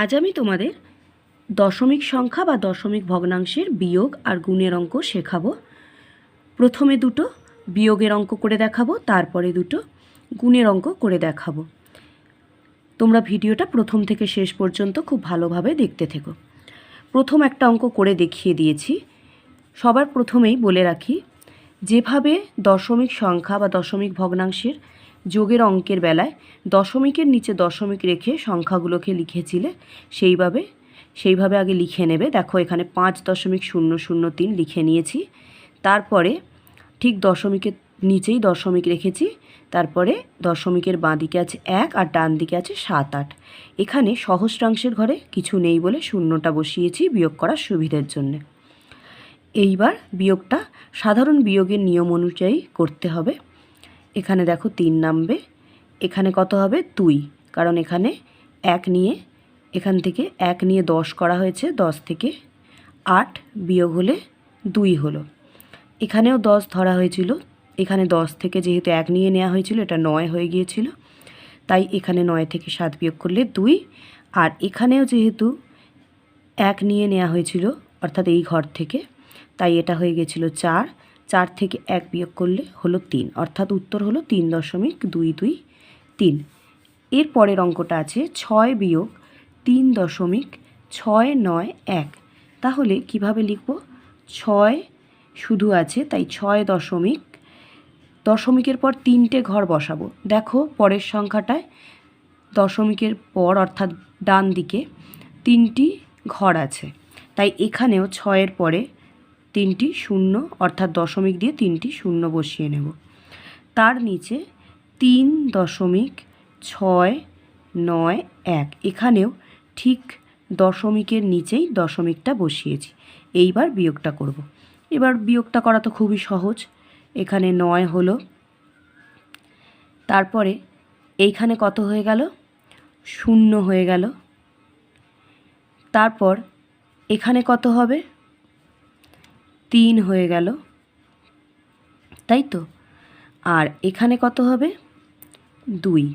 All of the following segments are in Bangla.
আজ আমি তোমাদের দশমিক সংখ্যা বা দশমিক ভগ্নাংশের বিয়োগ আর গুণের অঙ্ক শেখাবো। প্রথমে দুটো বিয়োগের অঙ্ক করে দেখাবো, তারপরে দুটো গুণের অঙ্ক করে দেখাবো। তোমরা ভিডিওটা প্রথম থেকে শেষ পর্যন্ত খুব ভালোভাবে দেখতে থেকো। প্রথম একটা অঙ্ক করে দেখিয়ে দিয়েছি। সবার প্রথমেই বলে রাখি, যেভাবে দশমিক সংখ্যা বা দশমিক ভগ্নাংশের যোগের অঙ্কের বেলায় দশমিকের নিচে দশমিক রেখে সংখ্যাগুলোকে লিখেছিলে, সেইভাবে আগে লিখে নেবে। দেখো এখানে 5.003 লিখে নিয়েছি। তারপরে ঠিক দশমিকের নিচেই দশমিক রেখেছি। তারপরে দশমিকের বাঁ দিকে আছে 1 আর ডান দিকে আছে 7, 8। এখানে সহস্রাংশের ঘরে কিছু নেই বলে শূন্যটা বসিয়েছি বিয়োগ করার সুবিধের জন্যে। এইবার বিয়োগটা সাধারণ বিয়োগের নিয়ম অনুযায়ী করতে হবে। এখানে দেখো 3 নামবে, এখানে কত হবে 2, কারণ এখানে 1 নিয়ে এখান থেকে 1 নিয়ে 10 করা হয়েছে, 10 থেকে 8 বিয়োগ হলে 2 হলো। এখানেও 10 ধরা হয়েছিল, এখানে 10 থেকে যেহেতু 1 নিয়ে নেওয়া হয়েছিল এটা 9 হয়ে গিয়েছিল, তাই এখানে 9 থেকে 7 বিয়োগ করলে 2। আর এখানেও যেহেতু 1 নিয়ে নেওয়া হয়েছিল অর্থাৎ এই ঘর থেকে, তাই এটা হয়ে গেছিলো 4। 4 থেকে 1 বিয়োগ করলে হলো 3, অর্থাৎ উত্তর হলো 3.223। এর পরের অঙ্কটা আছে 6 বিয়োগ 3.691। তাহলে কিভাবে লিখব? 6 শুধু আছে, তাই 6 দশমিকের পর 3টে ঘর বসাবো। দেখো পরের সংখ্যাটায় দশমিকের পর অর্থাৎ ডান দিকে 3টি ঘর আছে, তাই এখানেও 6-এর পরে 3টি শূন্য অর্থাৎ দশমিক দিয়ে 3টি শূন্য বসিয়ে নেব। তার নিচে 3.691, এখানেও ঠিক দশমিকের নিচেই দশমিকটা বসিয়েছি। এইবার বিয়োগটা করব। এবার বিয়োগটা করা তো খুবই সহজ। এখানে 9 হলো, তারপরে এইখানে কত হয়ে গেল? 0 হয়ে গেল। তারপর এখানে কত হবে? 3 হয়ে গেল, তাই তো। আর এখানে কত হবে? 2।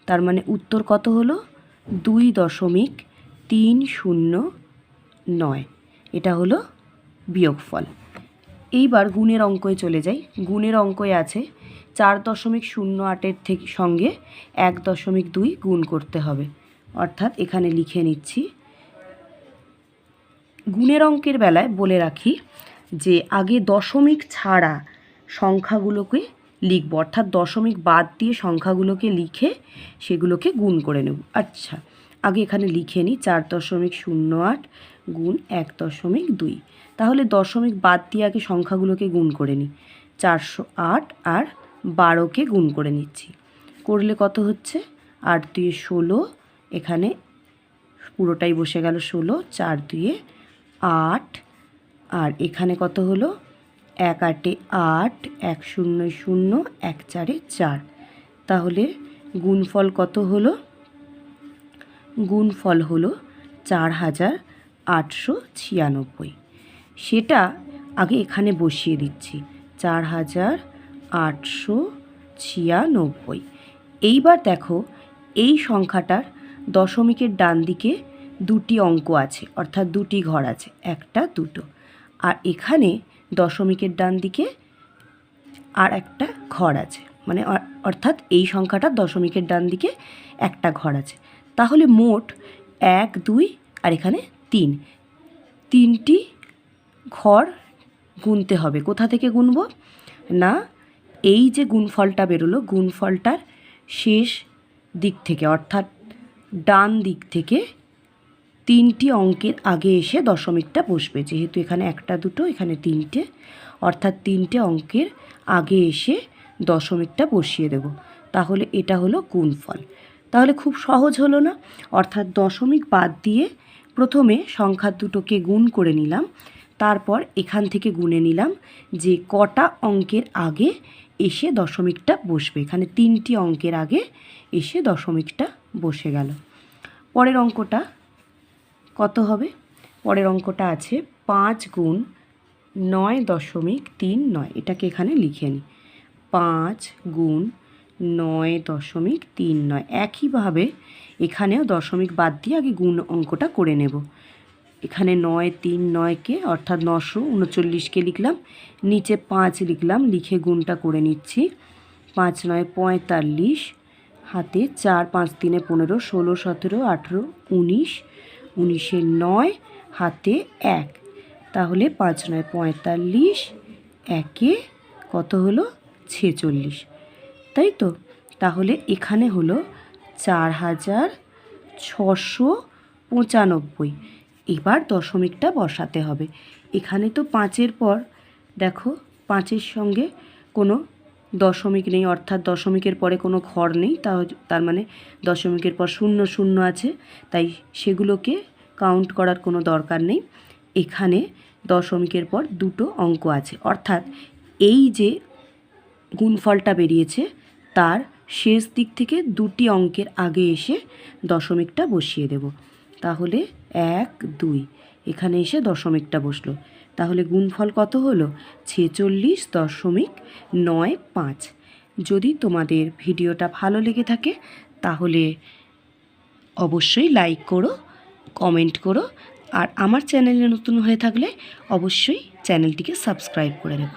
তার মানে উত্তর কত হলো? 2.309। এটা হলো বিয়োগফল। এইবার গুণের অঙ্কয় চলে যাই। গুণের অঙ্কয় আছে 4.08-এর থেকে সঙ্গে 1.2 গুণ করতে হবে, অর্থাৎ এখানে লিখে নিচ্ছি। গুণের অঙ্কের বেলায় বলে রাখি যে আগে দশমিক ছাড়া সংখ্যাগুলোকে লিখব, অর্থাৎ দশমিক বাদ দিয়ে সংখ্যাগুলোকে লিখে সেগুলোকে গুণ করে নেব। আচ্ছা, আগে এখানে লিখে নিই 4.08 গুণ 1.2। তাহলে দশমিক বাদ দিয়ে আগে সংখ্যাগুলোকে গুণ করে নিই। 408 আর 12কে গুণ করে নিচ্ছি। করলে কত হচ্ছে? 8 2 16, এখানে পুরোটাই বসে গেল 16। 4 2 8, আর এখানে কত হলো? 1 8 8, 1 0 0, 1 4 4। তাহলে গুণফল কত হলো? গুণফল হলো 4896। সেটা আগে এখানে বসিয়ে দিচ্ছি, 4896। এইবার দেখো এই সংখ্যাটার দশমিকের ডান দিকে 2টি অঙ্ক আছে, অর্থাৎ 2টি ঘর আছে, 1টা 2টো। আর এখানে দশমিকের ডান দিকে আর একটা ঘর আছে, মানে অর্থাৎ এই সংখ্যাটার দশমিকের ডান দিকে একটা ঘর আছে। তাহলে মোট 1 2 আর এখানে 3টি ঘর গুনতে হবে। কোথা থেকে গুনব? না, এই যে গুণফলটা বেরোলো, গুণফলটার শেষ দিক থেকে অর্থাৎ ডান দিক থেকে 3টি অঙ্কের আগে এসে দশমিকটা বসবে। যেহেতু এখানে 1টা 2টো, এখানে 3টে, অর্থাৎ 3টে অঙ্কের আগে এসে দশমিকটা বসিয়ে দেব। তাহলে এটা হলো গুণফল। তাহলে খুব সহজ হলো না? অর্থাৎ দশমিক বাদ দিয়ে প্রথমে সংখ্যা দুটোকে গুণ করে নিলাম, তারপর এখান থেকে গুনে নিলাম যে কটা অঙ্কের আগে এসে দশমিকটা বসবে। এখানে 3টি অঙ্কের আগে এসে দশমিকটা বসে গেল। পরের অঙ্কটা কত হবে? পরের অঙ্কটা আছে 5 গুণ 9.39। এটাকে এখানে লিখে নিই। 5 গুণ 9.39। একইভাবে এখানেও দশমিক বাদ দিয়ে আগে গুণ অঙ্কটা করে নেব। এখানে 939কে অর্থাৎ 939কে লিখলাম, নিচে 5 লিখলাম, লিখে গুণটা করে নিচ্ছি। 5 9 45, হাতে 4 5 3 15, 16 17 18 19, 19 9, হাতে 1। তাহলে 5 9 45, একে কত হলো 46, তাই তো? তাহলে এখানে হলো 4695। এবার দশমিকটা বসাতে হবে। এখানে তো 5-এর পর দেখো 5-এর সঙ্গে কোনো দশমিক নেই, অর্থাৎ দশমিকের পরে কোনো ঘর নেই, তার মানে দশমিকের পর 0 0 আছে, তাই সেগুলোকে কাউন্ট করার কোনো দরকার নেই। এখানে দশমিকের পর দুটো অঙ্ক আছে, অর্থাৎ এই যে গুণফলটা বেরিয়েছে তার শেষ দিক থেকে দুটি অঙ্কের আগে এসে দশমিকটা বসিয়ে দেব। তাহলে 1 2, এখানে এসে দশমিকটা বসলো। তাহলে গুণফল কত হলো? 46.95। যদি তোমাদের ভিডিওটা ভালো লেগে থাকে তাহলে অবশ্যই লাইক করো, কমেন্ট করো, আর আমার চ্যানেলে নতুন হয়ে থাকলে অবশ্যই চ্যানেলটিকে সাবস্ক্রাইব করে নেবো।